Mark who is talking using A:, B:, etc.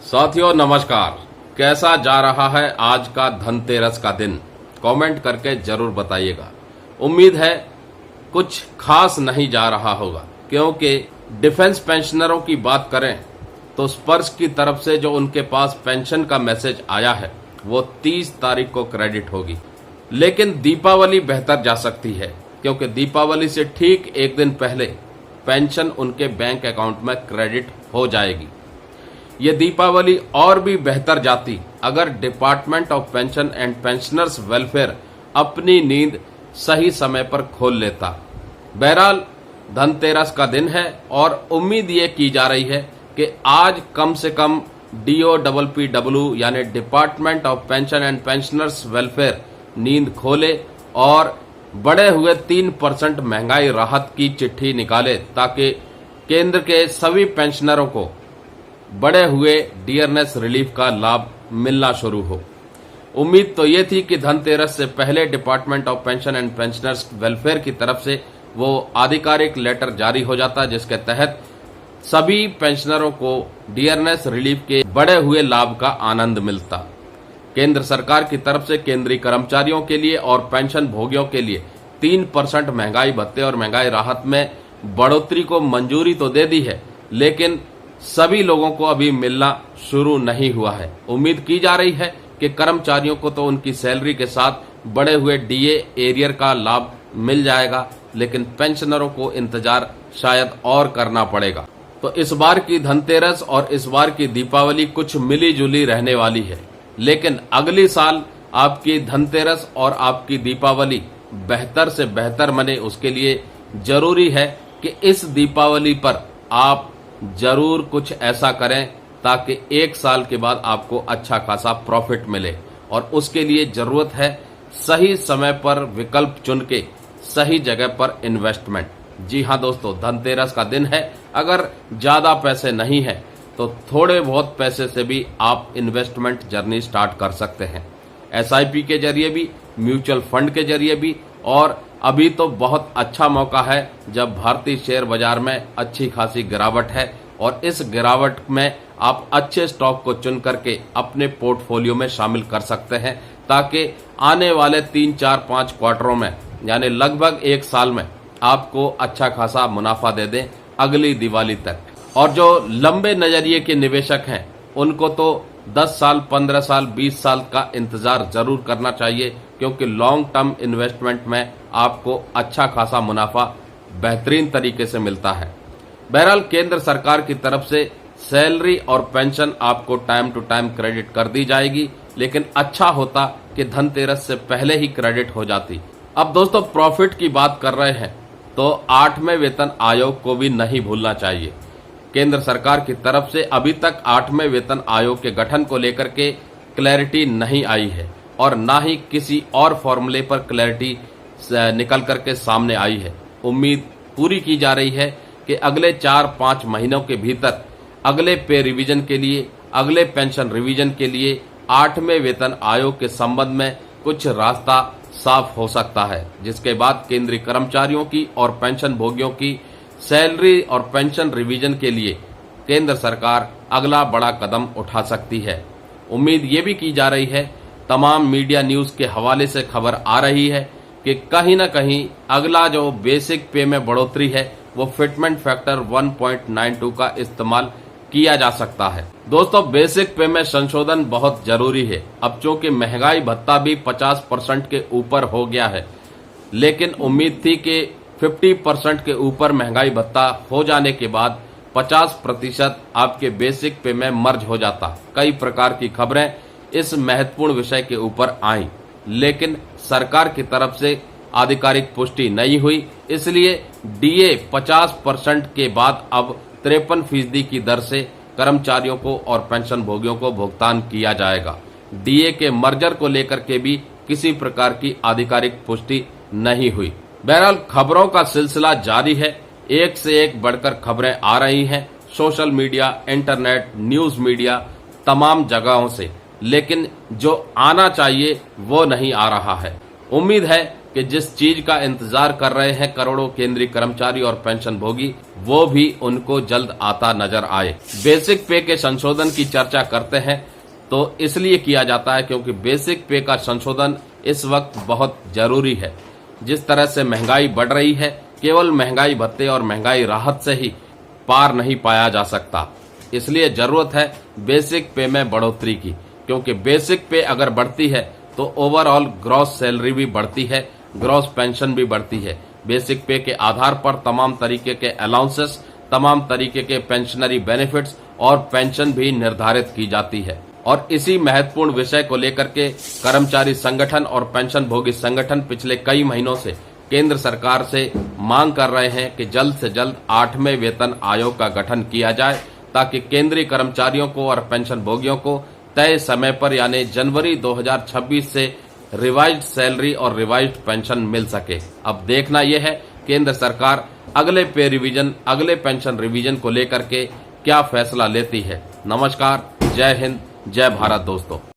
A: साथियों नमस्कार। कैसा जा रहा है आज का धनतेरस का दिन? कमेंट करके जरूर बताइएगा। उम्मीद है कुछ खास नहीं जा रहा होगा, क्योंकि डिफेंस पेंशनरों की बात करें तो स्पर्श की तरफ से जो उनके पास पेंशन का मैसेज आया है वो 30 तारीख को क्रेडिट होगी। लेकिन दीपावली बेहतर जा सकती है, क्योंकि दीपावली से ठीक एक दिन पहले पेंशन उनके बैंक अकाउंट में क्रेडिट हो जाएगी। ये दीपावली और भी बेहतर जाती अगर department of pension and pensioners welfare अपनी नींद सही समय पर खोल लेता। बहरहाल धनतेरस का दिन है और उम्मीद ये की जा रही है कि आज कम से कम DOPPW यानी department of pension and pensioners welfare नींद खोले और बढ़े हुए 3% महंगाई राहत की चिट्ठी निकाले, ताकि केंद्र के सभी पेंशनरों को बढ़े हुए डियरनेस रिलीफ का लाभ मिलना शुरू हो। उम्मीद तो ये थी कि धनतेरस से पहले department of pension and pensioners welfare की तरफ से वो आधिकारिक लेटर जारी हो जाता, जिसके तहत सभी पेंशनरों को डियरनेस रिलीफ के बढ़े हुए लाभ का आनंद मिलता। केंद्र सरकार की तरफ से केंद्रीय कर्मचारियों के लिए और पेंशन भोगियों के लिए 3% महंगाई भत्ते और महंगाई राहत में बढ़ोतरी को मंजूरी तो दे दी है, लेकिन सभी लोगों को अभी मिलना शुरू नहीं हुआ है। उम्मीद की जा रही है कि कर्मचारियों को तो उनकी सैलरी के साथ बढ़े हुए DA एरियर का लाभ मिल जाएगा, लेकिन पेंशनरों को इंतजार शायद और करना पड़ेगा। तो इस बार की धनतेरस और इस बार की दीपावली कुछ मिली जुली रहने वाली है, लेकिन अगली साल आपकी धनतेरस और आपकी दीपावली बेहतर से बेहतर मने, उसके लिए जरूरी है कि इस दीपावली पर आप जरूर कुछ ऐसा करें ताकि एक साल के बाद आपको अच्छा खासा प्रॉफिट मिले, और उसके लिए जरूरत है सही समय पर विकल्प चुन के सही जगह पर इन्वेस्टमेंट। जी हाँ दोस्तों, धनतेरस का दिन है। अगर ज्यादा पैसे नहीं है तो थोड़े बहुत पैसे से भी आप इन्वेस्टमेंट जर्नी स्टार्ट कर सकते हैं, SIP के जरिए भी, म्यूचुअल फंड के जरिए भी। और अभी तो बहुत अच्छा मौका है जब भारतीय शेयर बाजार में अच्छी खासी गिरावट है, और इस गिरावट में आप अच्छे स्टॉक को चुन करके अपने पोर्टफोलियो में शामिल कर सकते हैं, ताकि आने वाले 3, 4, 5 क्वार्टरों में यानी लगभग एक साल में आपको अच्छा खासा मुनाफा दे दें अगली दिवाली तक। और जो लंबे नजरिए के निवेशक हैं उनको तो 10 साल, 15 साल, 20 साल का इंतजार जरूर करना चाहिए, क्योंकि लॉन्ग टर्म इन्वेस्टमेंट में आपको अच्छा खासा मुनाफा बेहतरीन तरीके से मिलता है। बहरहाल केंद्र सरकार की तरफ से सैलरी और पेंशन आपको टाइम टू टाइम क्रेडिट कर दी जाएगी, लेकिन अच्छा होता कि धनतेरस से पहले ही क्रेडिट हो जाती। अब दोस्तों प्रॉफिट की बात कर रहे हैं तो 8वें वेतन आयोग को भी नहीं भूलना चाहिए। केंद्र सरकार की तरफ से अभी तक 8वें वेतन आयोग के गठन को लेकर के क्लैरिटी नहीं आई है, और ना ही किसी और फॉर्मूले पर क्लैरिटी निकल करके सामने आई है। उम्मीद पूरी की जा रही है कि अगले 4-5 महीनों के भीतर अगले पे रिवीजन के लिए, अगले पेंशन रिवीजन के लिए 8वें वेतन आयोग के संबंध में कुछ रास्ता साफ हो सकता है, जिसके बाद केंद्रीय कर्मचारियों की और पेंशन भोगियों की सैलरी और पेंशन रिवीजन के लिए केंद्र सरकार अगला बड़ा कदम उठा सकती है। उम्मीद ये भी की जा रही है, तमाम मीडिया न्यूज के हवाले से खबर आ रही है कि कहीं ना कहीं अगला जो बेसिक पे में बढ़ोतरी है वो फिटमेंट फैक्टर 1.92 का इस्तेमाल किया जा सकता है। दोस्तों बेसिक पे में संशोधन बहुत जरूरी है। अब चूंकि महंगाई भत्ता भी 50% के ऊपर हो गया है, लेकिन उम्मीद थी कि 50% के ऊपर महंगाई भत्ता हो जाने के बाद 50% आपके बेसिक पे में मर्ज हो जाता। कई प्रकार की खबरें इस महत्वपूर्ण विषय के ऊपर आई, लेकिन सरकार की तरफ से आधिकारिक पुष्टि नहीं हुई, इसलिए DA 50% के बाद अब 53% की दर से कर्मचारियों को और पेंशन भोगियों को भुगतान किया जाएगा। DA के मर्जर को लेकर के भी किसी प्रकार की आधिकारिक पुष्टि नहीं हुई। बहरहाल खबरों का सिलसिला जारी है, एक से एक बढ़कर खबरें आ रही हैं, social media, internet, news media, तमाम जगहों से, लेकिन जो आना चाहिए वो नहीं आ रहा है। उम्मीद है कि जिस चीज का इंतजार कर रहे हैं करोड़ों केंद्रीय कर्मचारी और पेंशन भोगी, वो भी उनको जल्द आता नजर आए। बेसिक पे के संशोधन की चर्चा करते हैं तो इसलिए किया जाता है क्योंकि बेसिक पे का संशोधन इस वक्त बहुत जरूरी है। जिस तरह से महंगाई बढ़ रही है, केवल महंगाई भत्ते और महंगाई राहत से ही पार नहीं पाया जा सकता। इसलिए जरूरत है बेसिक पे में बढ़ोतरी की, क्योंकि बेसिक पे अगर बढ़ती है तो ओवरऑल ग्रॉस सैलरी भी बढ़ती है, ग्रॉस पेंशन भी बढ़ती है। बेसिक पे के आधार पर तमाम तरीके के अलाउंसेस, तमाम तरीके के पेंशनरी बेनिफिट्स और पेंशन भी निर्धारित की जाती है। और इसी महत्वपूर्ण विषय को लेकर के कर्मचारी संगठन और पेंशन भोगी संगठन पिछले कई महीनों से केंद्र सरकार से मांग कर रहे हैं कि जल्द से जल्द 8वें वेतन आयोग का गठन किया जाए, ताकि केंद्रीय कर्मचारियों को और पेंशन भोगियों को तय समय पर यानी जनवरी 2026 से रिवाइज्ड सैलरी और रिवाइज्ड पेंशन मिल सके। अब देखना यह है केंद्र सरकार अगले पे रिवीजन, अगले पेंशन रिवीजन को लेकर के क्या फैसला लेती है। नमस्कार, जय हिंद, जय भारत दोस्तों।